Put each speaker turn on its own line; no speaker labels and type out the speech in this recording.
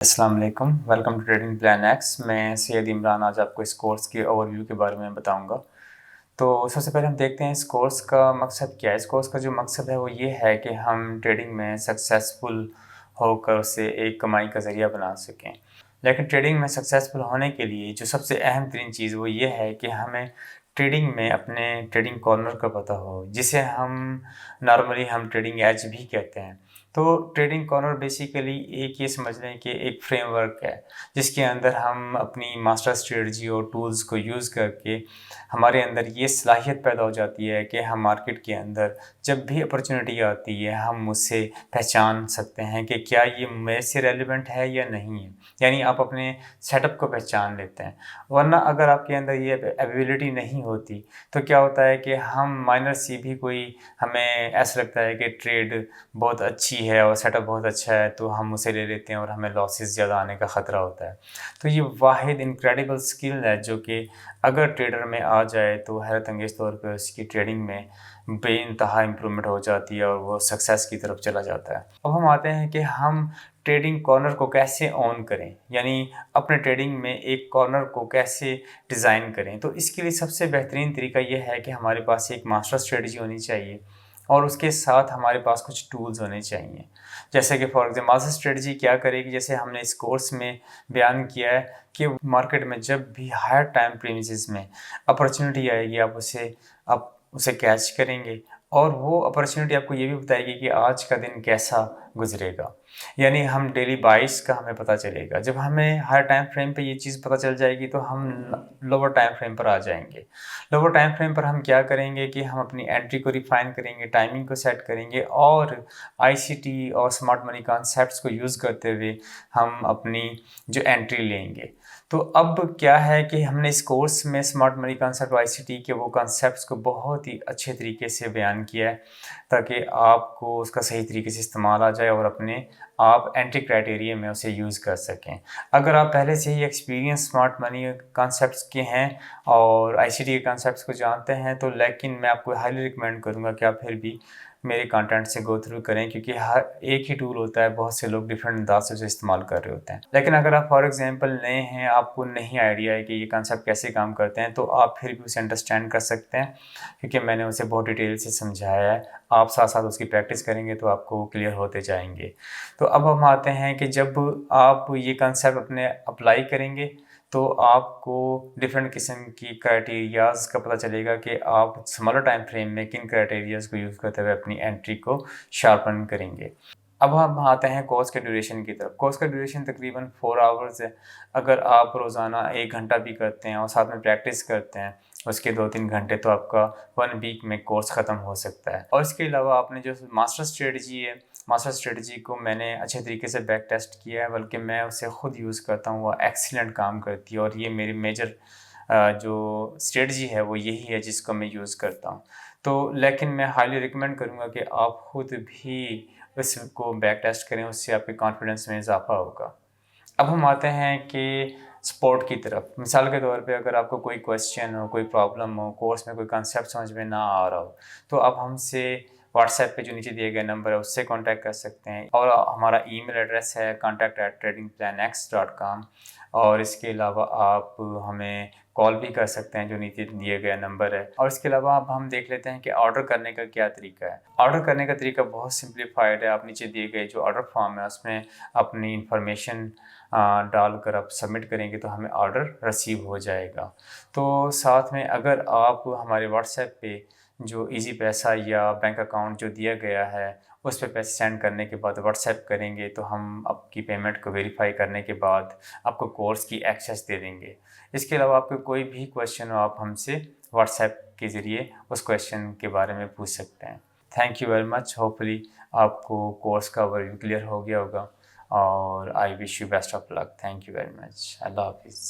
अस्सलाम वालेकुम, welcome to trading plan X. मैं सैयद इमरान आज आपको इस कोर्स के ओवरव्यू के बारे में बताऊंगा। तो सबसे पहले हम देखते हैं इस कोर्स का मकसद क्या है। इस कोर्स का जो मकसद है वो ये है कि हम ट्रेडिंग में सक्सेसफुल होकर उसे एक कमाई का ज़रिया बना सकें। लेकिन ट्रेडिंग में सक्सेसफुल होने के लिए जो सबसे अहम तरीन चीज़ वो ये है कि हमें ट्रेडिंग में अपने ट्रेडिंग कॉर्नर का पता हो, जिसे हम ट्रेडिंग एज भी कहते हैं। तो ट्रेडिंग कॉर्नर बेसिकली एक ये समझ लें कि एक फ्रेमवर्क है, जिसके अंदर हम अपनी मास्टर स्ट्रेटजी और टूल्स को यूज़ करके हमारे अंदर ये सलाहियत पैदा हो जाती है कि हम मार्केट के अंदर जब भी अपॉर्चुनिटी आती है हम उसे पहचान सकते हैं कि क्या ये मेरे से रेलिवेंट है या नहीं है। यानी आप अपने सेटअप को पहचान लेते हैं। वरना अगर आपके अंदर ये एबिलिटी नहीं होती तो क्या होता है कि हम माइनर सी भी कोई हमें ऐसा लगता है कि ट्रेड बहुत अच्छी है और सेटअप बहुत अच्छा है तो हम उसे ले लेते हैं और हमें लॉसेस ज़्यादा आने का ख़तरा होता है। तो ये वाहिद इनक्रेडिबल स्किल है जो कि अगर ट्रेडर में आ जाए तो हैरत अंगेज़ तौर पे उसकी ट्रेडिंग में बेइंतहा इम्प्रूवमेंट हो जाती है और वो सक्सेस की तरफ चला जाता है। अब हम आते हैं कि हम ट्रेडिंग कॉर्नर को कैसे ऑन करें, यानी अपने ट्रेडिंग में एक कॉर्नर को कैसे डिज़ाइन करें। तो इसके लिए सबसे बेहतरीन तरीका ये है कि हमारे पास एक मास्टर स्ट्रेटजी होनी चाहिए और उसके साथ हमारे पास कुछ टूल्स होने चाहिए। जैसे कि फॉर एग्जाम्पल मास्टर स्ट्रेटजी क्या करेगी, जैसे हमने इस कोर्स में बयान किया है कि मार्केट में जब भी हायर टाइम प्रीमिसेस में अपॉर्चुनिटी आएगी आप उसे कैच करेंगे और वो अपॉर्चुनिटी आपको ये भी बताएगी कि आज का दिन कैसा गुजरेगा। यानी हम डेली बाइस का हमें पता चलेगा। जब हमें हायर टाइम फ्रेम पे ये चीज़ पता चल जाएगी तो हम लोअर टाइम फ्रेम पर आ जाएंगे। लोअर टाइम फ्रेम पर हम क्या करेंगे कि हम अपनी एंट्री को रिफाइन करेंगे, टाइमिंग को सेट करेंगे और आईसीटी और स्मार्ट मनी कॉन्सेप्ट्स को यूज़ करते हुए हम अपनी जो एंट्री लेंगे। तो अब क्या है कि हमने इस कोर्स में स्मार्ट मनी कॉन्सेप्ट आईसीटी के वो कॉन्सेप्ट्स को बहुत ही अच्छे तरीके से बयान किया है ताकि आपको उसका सही तरीके से इस्तेमाल आ जाए और अपने आप एंट्री क्राइटेरिया में उसे यूज़ कर सकें। अगर आप पहले से ही एक्सपीरियंस स्मार्ट मनी कॉन्सेप्ट्स के हैं और आईसीटी के कॉन्सेप्ट्स को जानते हैं तो लेकिन मैं आपको हाईली रिकमेंड करूँगा कि आप फिर भी मेरे कंटेंट से गो थ्रू करें, क्योंकि हर एक ही टूल होता है, बहुत से लोग डिफरेंट अंदाज से उसे इस्तेमाल कर रहे होते हैं। लेकिन अगर आप फॉर एग्जांपल नए हैं, आपको नहीं आइडिया है कि ये कॉन्सेप्ट कैसे काम करते हैं, तो आप फिर भी उसे अंडरस्टैंड कर सकते हैं क्योंकि मैंने उसे बहुत डिटेल से समझाया है। आप साथ साथ उसकी प्रैक्टिस करेंगे तो आपको क्लियर होते जाएंगे। तो अब हम आते हैं कि जब आप ये कॉन्सेप्ट अपने अप्लाई करेंगे तो आपको डिफरेंट किस्म की क्राइटेरियाज़ का पता चलेगा कि आप स्मॉलर टाइम फ्रेम में किन क्राइटेरियाज़ को यूज़ करते हुए अपनी एंट्री को शार्पन करेंगे। अब हम आते हैं कोर्स के ड्यूरेशन की तरफ। कोर्स का ड्यूरेशन तकरीबन 4 आवर्स है। अगर आप रोज़ाना 1 घंटा भी करते हैं और साथ में प्रैक्टिस करते हैं उसके 2-3 घंटे, तो आपका 1 वीक में कोर्स ख़त्म हो सकता है। और इसके अलावा आपने जो मास्टर स्ट्रेटजी है, मास्टर स्ट्रेटजी को मैंने अच्छे तरीके से बैक टेस्ट किया है, बल्कि मैं उसे ख़ुद यूज़ करता हूँ, वो एक्सीलेंट काम करती है और ये मेरी मेजर जो स्ट्रेटजी है वो यही है जिसको मैं यूज़ करता हूँ। तो लेकिन मैं हाईली रिकमेंड करूँगा कि आप ख़ुद भी इसको बैक टेस्ट करें, उससे आपके कॉन्फिडेंस में इजाफ़ा होगा। अब हम आते हैं कि सपोर्ट की तरफ। मिसाल के तौर पे अगर आपको कोई क्वेश्चन हो, कोई प्रॉब्लम हो, कोर्स में कोई कंसेप्ट समझ में ना आ रहा हो, तो आप हमसे व्हाट्सएप पे जो नीचे दिए गए नंबर है उससे कांटेक्ट कर सकते हैं और हमारा ईमेल एड्रेस है contact@tradingplanx.com। और इसके अलावा आप हमें कॉल भी कर सकते हैं जो नीचे दिए गया नंबर है। और इसके अलावा अब हम देख लेते हैं कि ऑर्डर करने का क्या तरीका है। ऑर्डर करने का तरीका बहुत सिंप्लीफाइड है। आप नीचे दिए गए जो ऑर्डर फॉर्म है उसमें अपनी इंफॉर्मेशन डालकर आप सबमिट करेंगे तो हमें ऑर्डर रिसीव हो जाएगा। तो साथ में अगर आप हमारे व्हाट्सएप पे जो इजी पैसा या बैंक अकाउंट जो दिया गया है उस पे पैसे सेंड करने के बाद व्हाट्सएप करेंगे तो हम आपकी पेमेंट को वेरीफाई करने के बाद आपको कोर्स की एक्सेस दे देंगे। इसके अलावा आपको कोई भी क्वेश्चन हो आप हमसे व्हाट्सएप के ज़रिए उस क्वेश्चन के बारे में पूछ सकते हैं। Thank you very much. Hopefully आपको कोर्स का ओवरव्यू क्लियर हो गया होगा और I wish you best of luck. Thank you very much. अल्लाह हाफिज़।